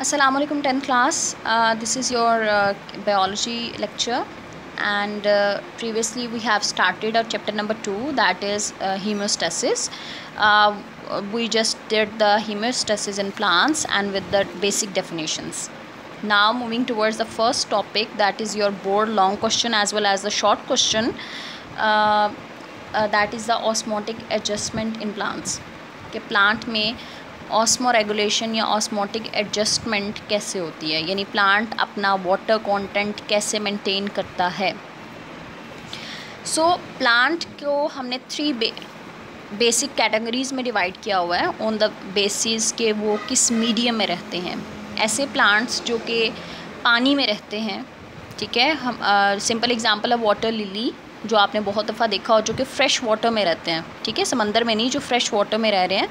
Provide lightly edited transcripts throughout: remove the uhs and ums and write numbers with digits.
Assalamu alaikum 10th class. This is your biology lecture, and previously we have started our chapter number 2, that is hemostasis. We just did the hemostasis in plants and with the basic definitions. Now moving towards the first topic, that is your board long question as well as the short question, that is the osmotic adjustment in plants. कि plant में osmo regulation या osmotic adjustment कैसे होती है, यानी plant अपना water content कैसे maintain करता है. सो प्लांट को हमने 3 बेसिक कैटेगरीज़ में डिवाइड किया हुआ है ऑन द बेसिस के वो किस मीडियम में रहते हैं. ऐसे प्लांट्स जो कि पानी में रहते हैं, ठीक है. हम सिंपल एग्जांपल है वाटर लिली, जो आपने बहुत दफ़ा देखा हो, जो कि फ़्रेश वाटर में रहते हैं, ठीक है, समंदर में नहीं, जो फ्रेश वाटर में रह रहे हैं.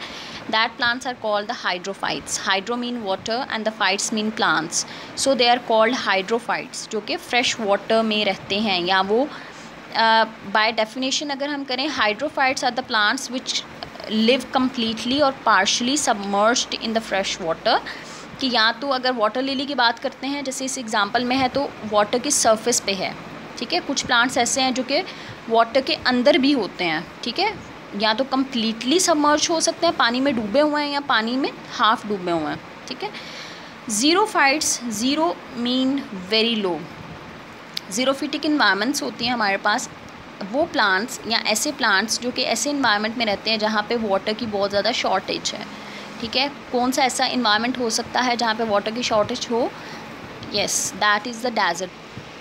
That plants are called the hydrophytes. Hydro mean water and the phytes mean plants, so they are called hydrophytes, जो कि फ्रेश वाटर में रहते हैं. या वो बाय डेफिनेशन अगर हम करें, hydrophytes are the plants which live completely और partially submerged in the fresh water. कि या तो अगर वाटर लिली की बात करते हैं, जैसे इस एग्जांपल में है, तो वाटर की सरफेस पे है, ठीक है. कुछ प्लांट्स ऐसे हैं जो कि वाटर के अंदर भी होते हैं, ठीक है. या तो कम्प्लीटली सबमर्ज हो सकते हैं, पानी में डूबे हुए हैं, या पानी में हाफ डूबे हुए हैं, ठीक है. Xerophytes, xero mean very low. Xerophytic environments होती हैं हमारे पास. वो प्लांट्स या ऐसे प्लांट्स जो कि ऐसे इन्वायरमेंट में रहते हैं जहाँ पे वाटर की बहुत ज़्यादा शॉर्टेज है, ठीक है. कौन सा ऐसा इन्वायरमेंट हो सकता है जहाँ पे वाटर की शॉर्टेज हो? Yes, that is the desert,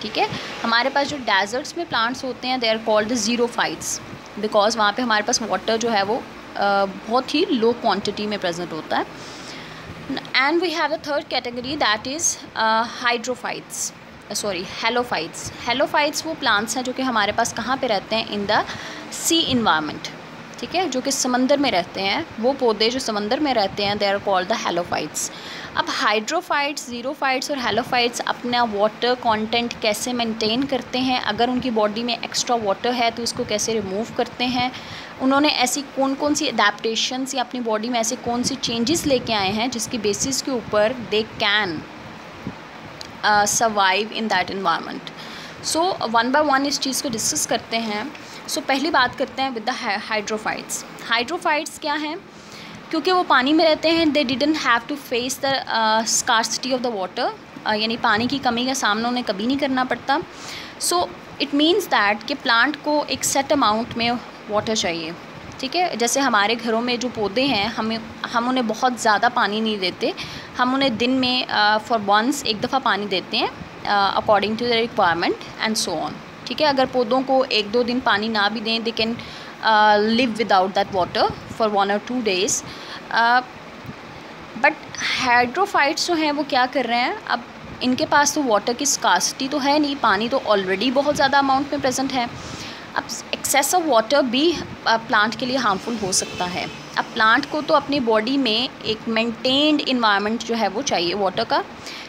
ठीक है. हमारे पास जो डेजर्ट्स में प्लांट्स होते हैं, they are called the xerophytes, because वहाँ पे हमारे पास वाटर जो है वो बहुत ही लो क्वांटिटी में प्रेजेंट होता है. And we have the third category, that is hydrophytes, sorry halophytes. Halophytes वो प्लांट्स हैं जो कि हमारे पास कहाँ पे रहते हैं? इन द सी इन्वायरमेंट, ठीक है, जो कि समंदर में रहते हैं. वो पौधे जो समंदर में रहते हैं, they are called the halophytes. अब हाइड्रोफाइट्स, ज़ीरोफाइट्स और हेलोफाइट्स अपना वाटर कंटेंट कैसे मेंटेन करते हैं? अगर उनकी बॉडी में एक्स्ट्रा वाटर है तो उसको कैसे रिमूव करते हैं? उन्होंने ऐसी कौन कौन सी अडेप्टेशंस या अपनी बॉडी में ऐसे कौन सी चेंजेस लेके आए हैं जिसकी बेसिस के ऊपर they can survive in that environment. So one by one इस चीज़ को डिस्कस करते हैं. सो पहली बात करते हैं विद द हाइड्रोफाइट्स. हाइड्रोफाइट्स क्या हैं? क्योंकि वो पानी में रहते हैं, they didn't have to face the scarcity of the water, यानी पानी की कमी का सामना उन्हें कभी नहीं करना पड़ता. सो इट मीन्स दैट कि प्लांट को एक सेट अमाउंट में वाटर चाहिए, ठीक है. जैसे हमारे घरों में जो पौधे हैं, हम उन्हें बहुत ज़्यादा पानी नहीं देते. हम उन्हें दिन में फॉर वंस एक दफ़ा पानी देते हैं according to the requirement and so on, ठीक है. अगर पौधों को 1-2 दिन पानी ना भी दें, they can live without that water for 1 or 2 days. But hydrophytes जो हैं वो क्या कर रहे हैं? अब इनके पास तो वाटर की स्कार्सिटी तो है नहीं, पानी तो ऑलरेडी बहुत ज़्यादा अमाउंट में प्रेजेंट है. अब एक्सेस ऑफ वाटर भी प्लांट के लिए हार्मफुल हो सकता है. अब प्लांट को तो अपनी बॉडी में एक मेंटेन्ड इन्वायरमेंट जो है वो चाहिए वाटर का.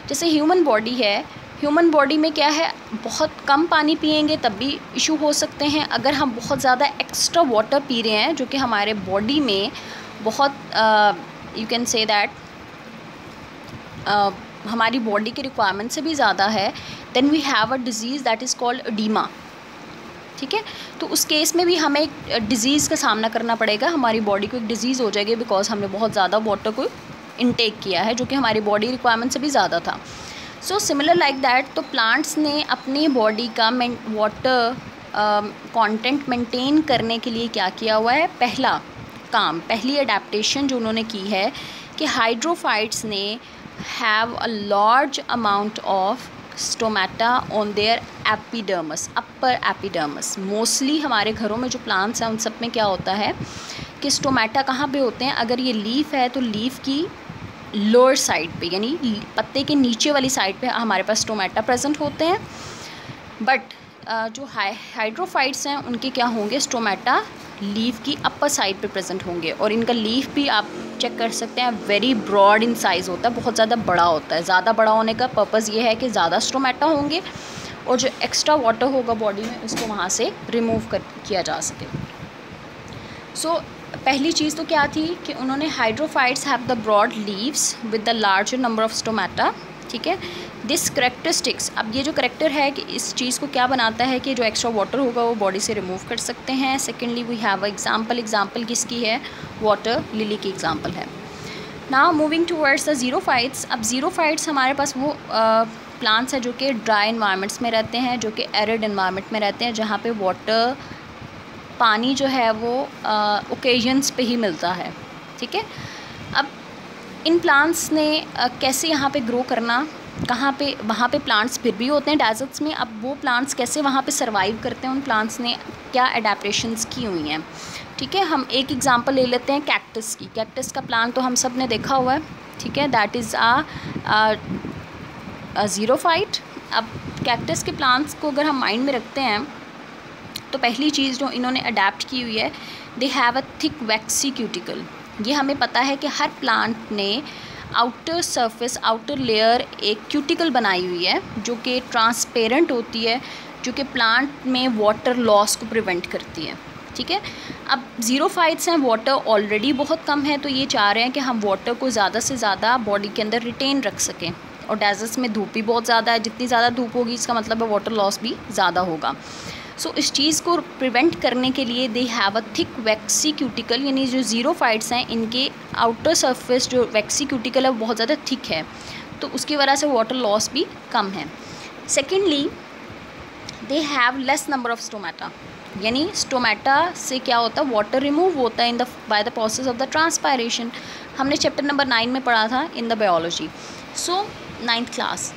जैसे ह्यूमन बॉडी है, ह्यूमन बॉडी में क्या है, बहुत कम पानी पिएंगे तब भी इशू हो सकते हैं. अगर हम बहुत ज़्यादा एक्स्ट्रा वाटर पी रहे हैं जो कि हमारे बॉडी में बहुत यू कैन से दैट हमारी बॉडी के रिक्वायरमेंट से भी ज़्यादा है, then we have a disease that is called oedema, ठीक है. तो उस केस में भी हमें एक डिज़ीज़ का सामना करना पड़ेगा. हमारी बॉडी को एक डिज़ीज़ हो जाएगी बिकॉज हमने बहुत ज़्यादा वाटर को इनटेक किया है जो कि हमारी बॉडी रिक्वायरमेंट से भी ज़्यादा था. सो सिमिलर लाइक दैट, तो प्लांट्स ने अपनी बॉडी का वाटर कंटेंट मेंटेन करने के लिए क्या किया हुआ है? पहला काम, पहली अडेप्टेशन जो उन्होंने की है कि हाइड्रोफाइट्स ने have a large amount of stomata on their epidermis, upper epidermis. Mostly हमारे घरों में जो प्लांट्स हैं उन सब में क्या होता है कि स्टोमेटा कहाँ पे होते हैं? अगर ये लीफ है तो लीफ की लोअर साइड पे, यानी पत्ते के नीचे वाली साइड पे हमारे पास स्टोमेटा प्रेजेंट होते हैं. बट जो हाइड्रोफाइट्स हैं उनके क्या होंगे? स्टोमेटा लीफ की अपर साइड पे प्रेजेंट होंगे. और इनका लीफ भी आप चेक कर सकते हैं, वेरी ब्रॉड इन साइज़ होता है, बहुत ज़्यादा बड़ा होता है. ज़्यादा बड़ा होने का पर्पज़ ये है कि ज़्यादा स्टोमेटा होंगे और जो एक्स्ट्रा वाटर होगा बॉडी में उसको वहाँ से रिमूव किया जा सके. सो पहली चीज़ तो क्या थी कि उन्होंने hydrophytes have the broad leaves with the larger number of stomata, ठीक है। दिस करेक्टरिस्टिक्स, अब ये जो करेक्टर है कि इस चीज़ को क्या बनाता है कि जो एक्स्ट्रा वाटर होगा वो बॉडी से रिमूव कर सकते हैं। सेकेंडली वी हैव एग्जाम्पल किसकी है, वाटर लिली की एग्जाम्पल है। Now moving towards the xerophytes. अब ज़ीरोफाइट्स हमारे पास वो प्लांट्स हैं जो कि ड्राई इन्वायरमेंट्स में रहते हैं, जो कि एरिड इन्वायरमेंट में रहते हैं, जहाँ पे वाटर पानी जो है वो ओकेजन्स पे ही मिलता है, ठीक है। अब इन प्लांट्स ने कैसे यहाँ पे ग्रो करना, कहाँ पे, वहाँ पे प्लांट्स फिर भी होते हैं डेजर्ट्स में, अब वो प्लांट्स कैसे वहाँ पे सर्वाइव करते हैं, उन प्लांट्स ने क्या एडेप्टेशंस की हुई हैं, ठीक है। हम एक एग्जांपल ले लेते हैं कैक्टस की। कैक्टस का प्लांट तो हम सब ने देखा हुआ है, ठीक है, दैट इज़ अ ज़ीरोफाइट। अब कैक्टस के प्लांट्स को अगर हम माइंड में रखते हैं तो पहली चीज़ जो इन्होंने अडेप्ट की हुई है, दे have a thick vaccine cuticle. ये हमें पता है कि हर प्लांट ने आउटर सरफेस, आउटर लेयर एक क्यूटिकल बनाई हुई है जो कि ट्रांसपेरेंट होती है, जो कि प्लांट में वाटर लॉस को प्रिवेंट करती है, ठीक है। अब ज़ीरोफाइट्स हैं, वाटर ऑलरेडी बहुत कम है, तो ये चाह रहे हैं कि हम वाटर को ज़्यादा से ज़्यादा बॉडी के अंदर रिटेन रख सकें, और डेजर्ट्स में धूप भी बहुत ज़्यादा है, जितनी ज़्यादा धूप होगी इसका मतलब है वाटर लॉस भी ज़्यादा होगा। सो इस चीज़ को प्रिवेंट करने के लिए दे have a thick vaccine cuticle, यानी जो ज़ीरोफाइट्स हैं इनके आउटर सरफेस जो वैक्सी क्यूटिकल है वो बहुत ज़्यादा थिक है, तो उसकी वजह से वाटर लॉस भी कम है। Secondly they have less number of stomata, यानी स्टोमेटा से क्या होता है, वाटर रिमूव होता है in the by the process of the transpiration. हमने चैप्टर नंबर 9 में पढ़ा था in the biology, so 9th class.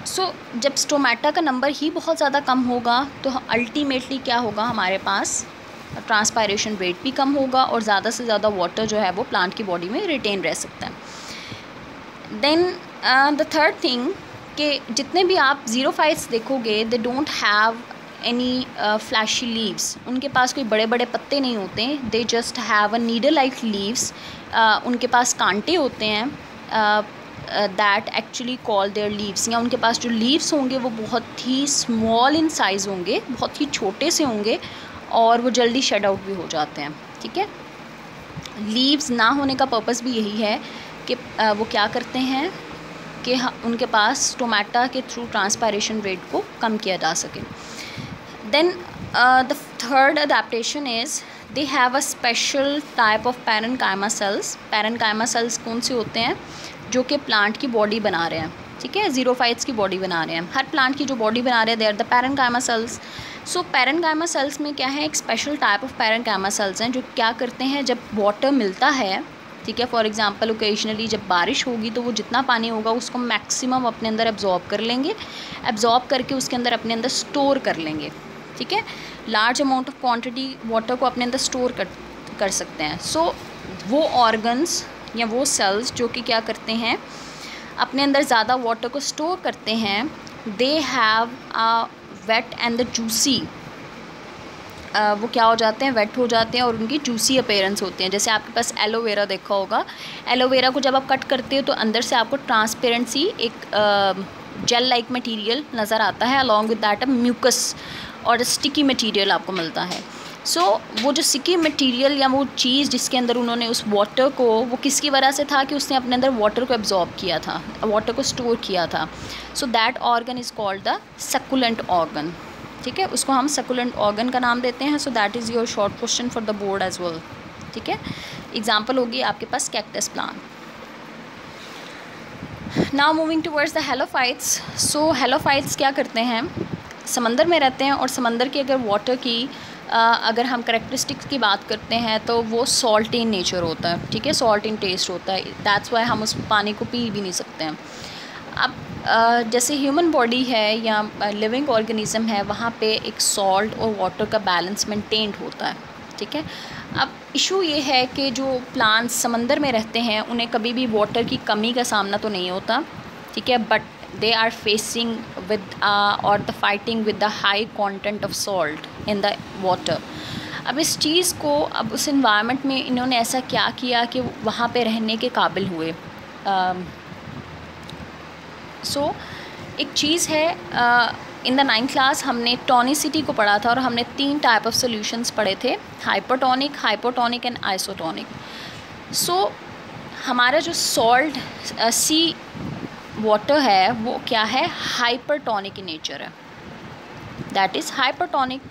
So जब स्टोमेटा का नंबर ही बहुत ज़्यादा कम होगा तो अल्टीमेटली क्या होगा, हमारे पास ट्रांसपायरेशन रेट भी कम होगा और ज़्यादा से ज़्यादा वाटर जो है वो प्लांट की बॉडी में रिटेन रह सकता है। देन द थर्ड थिंग कि जितने भी आप ज़ीरोफाइट्स देखोगे, they don't have any flashy leaves, उनके पास कोई बड़े बड़े पत्ते नहीं होते, they just have a needle like leaves. उनके पास कांटे होते हैं that actually call there leaves, या उनके पास जो लीव्स होंगे वो बहुत ही स्मॉल इन साइज़ होंगे, बहुत ही छोटे से होंगे, और वो जल्दी शेड आउट भी हो जाते हैं, ठीक है। लीव्स ना होने का पर्पस भी यही है कि वो क्या करते हैं कि उनके पास स्टोमेटा के थ्रू ट्रांसपायरेशन रेट को कम किया जा सके। Then the third adaptation is they have a special type of parenchyma cells. Parenchyma cells कौन से होते हैं, जो कि प्लांट की बॉडी बना रहे हैं, ठीक है, ज़ीरोफाइट्स की बॉडी बना रहे हैं, हर प्लांट की जो बॉडी बना रहे हैं, they are the parenchyma cells. So parenchyma cells में क्या है, एक special type of parenchyma cells हैं जो क्या करते हैं, जब वाटर मिलता है, ठीक है, फॉर एग्जांपल ओकेजनली जब बारिश होगी तो वो जितना पानी होगा उसको मैक्सिमम अपने अंदर एब्जॉर्ब कर लेंगे, एब्जॉर्ब करके उसके अंदर अपने अंदर स्टोर कर लेंगे, ठीक है, large amount of quantity water को अपने अंदर स्टोर कर सकते हैं। सो वो ऑर्गन्स या वो सेल्स जो कि क्या करते हैं, अपने अंदर ज़्यादा वाटर को स्टोर करते हैं, they have a wet and the juicy, वो क्या हो जाते हैं, वेट हो जाते हैं और उनकी जूसी अपीयरेंस होती हैं। जैसे आपके पास एलोवेरा देखा होगा, एलोवेरा को जब आप कट करते हो तो अंदर से आपको ट्रांसपेरेंसी एक जेल लाइक मटीरियल नज़र आता है, along with that a mucus और स्टिकी मटीरियल आपको मिलता है। सो वो जो स्टिकी मटीरियल या वो चीज़ जिसके अंदर उन्होंने उस वाटर को, वो किसकी वजह से था कि उसने अपने अंदर वाटर को एब्जॉर्ब किया था, वाटर को स्टोर किया था। So that organ is called the succulent organ, ठीक है, उसको हम सक्कुलेंट ऑर्गन का नाम देते हैं। So that is your short question for the board as well, ठीक है। एग्जाम्पल होगी आपके पास cactus plant. Now moving towards the halophytes. So halophytes क्या करते हैं, समंदर में रहते हैं, और समंदर की अगर वाटर की अगर हम करेक्टरिस्टिक्स की बात करते हैं तो वो सॉल्ट इन नेचर होता है, ठीक है, सॉल्ट इन टेस्ट होता है, दैट्स वाई हम उस पानी को पी भी नहीं सकते हैं। अब जैसे ह्यूमन बॉडी है या लिविंग ऑर्गेनिज्म है, वहाँ पे एक सॉल्ट और वाटर का बैलेंस मेंटेन्ड होता है, ठीक है। अब इशू ये है कि जो प्लांट्स समंदर में रहते हैं उन्हें कभी भी वाटर की कमी का सामना तो नहीं होता, ठीक है, but they are facing with or the fighting with the high content of salt in the water। अब इस चीज़ को, अब उस environment में इन्होंने ऐसा क्या किया कि वहाँ पे रहने के काबिल हुए। सो एक चीज़ है इन द 9th क्लास हमने टॉनिसिटी को पढ़ा था और हमने 3 टाइप ऑफ सॉल्यूशंस पढ़े थे, हाइपरटोनिक, हाइपोटोनिक एंड आइसोटोनिक। सो हमारा जो सॉल्ट सी वाटर है वो क्या है, हाइपरटोनिक इन नेचर है, दैट इज़ हाइपरटोनिक।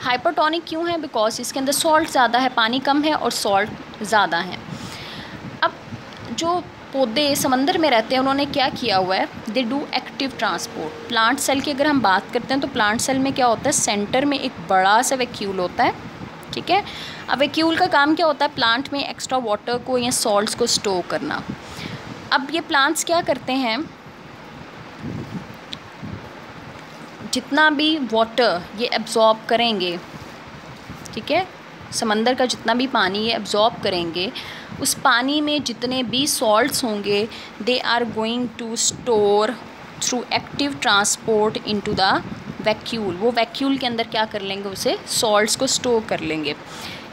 हाइपरटोनिक क्यों है, बिकॉज इसके अंदर सॉल्ट ज़्यादा है, पानी कम है और सॉल्ट ज़्यादा है। अब जो पौधे समंदर में रहते हैं उन्होंने क्या किया हुआ है, they do active transport. Plant cell की अगर हम बात करते हैं तो प्लांट सेल में क्या होता है, सेंटर में एक बड़ा सा वैक्यूल होता है, ठीक है। अब वैक्यूल का काम क्या होता है, प्लांट में एक्स्ट्रा वाटर को या सॉल्ट्स को स्टोर करना। अब ये प्लांट्स क्या करते हैं, जितना भी वाटर ये एब्जॉर्ब करेंगे, ठीक है, समंदर का जितना भी पानी ये एब्जॉर्ब करेंगे, उस पानी में जितने भी सॉल्ट्स होंगे they are going to store through active transport into the vacuole. वो वैक्यूल के अंदर क्या कर लेंगे, उसे सॉल्ट्स को स्टोर कर लेंगे।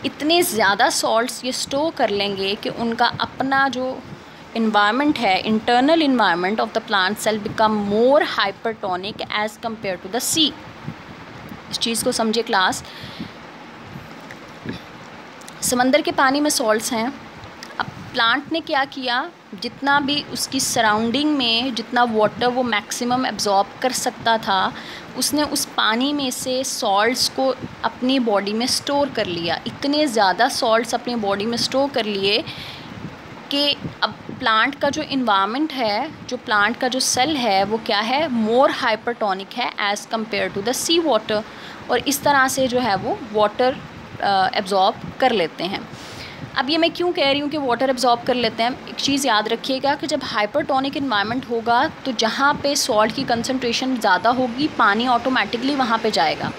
इतने ज़्यादा सॉल्ट्स ये स्टोर कर लेंगे कि उनका अपना जो इन्वायरमेंट है, internal environment of the plant cell become more hypertonic as compare to the sea. इस चीज़ को समझिए क्लास। समंदर के पानी में सॉल्ट्स हैं। अब प्लांट ने क्या किया, जितना भी उसकी सराउंडिंग में जितना वाटर वो मैक्सिमम एब्जॉर्ब कर सकता था, उसने उस पानी में से सॉल्ट्स को अपनी बॉडी में स्टोर कर लिया। इतने ज़्यादा सॉल्ट्स अपनी बॉडी में स्टोर कर लिए कि अब प्लांट का जो इन्वायरमेंट है, जो प्लांट का जो सेल है वो क्या है, मोर हाइपरटोनिक है as compare to the sea water. और इस तरह से जो है वो वाटर एब्जॉर्ब कर लेते हैं। अब ये मैं क्यों कह रही हूँ कि वाटर एब्जॉर्ब कर लेते हैं, एक चीज़ याद रखिएगा कि जब हाइपरटोनिक इन्वायरमेंट होगा तो जहाँ पे सॉल्ट की कंसंट्रेशन ज़्यादा होगी पानी ऑटोमेटिकली वहाँ पे जाएगा।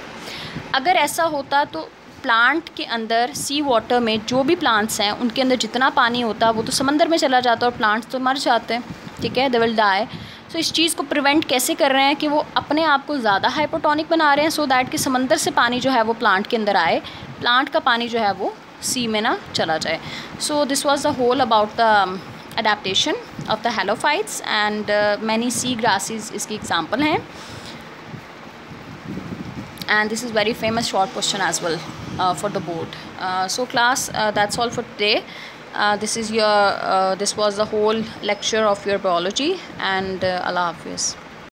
अगर ऐसा होता तो प्लांट के अंदर सी वाटर में जो भी प्लांट्स हैं उनके अंदर जितना पानी होता वो तो समंदर में चला जाता और प्लांट्स तो मर जाते हैं, ठीक है, दे विल डाई। सो इस चीज़ को प्रिवेंट कैसे कर रहे हैं कि वो अपने आप को ज़्यादा हाइपरटोनिक बना रहे हैं सो दैट कि समंदर से पानी जो है वो प्लांट के अंदर आए, प्लांट का पानी जो है वो सी में ना चला जाए। So this was the whole about the adaptation of the halophytes and many sea grasses इसकी एग्जांपल हैं। And this is very famous short question as well for the board. So class, that's all for today. This was the whole lecture of your biology, and Allah Hafiz.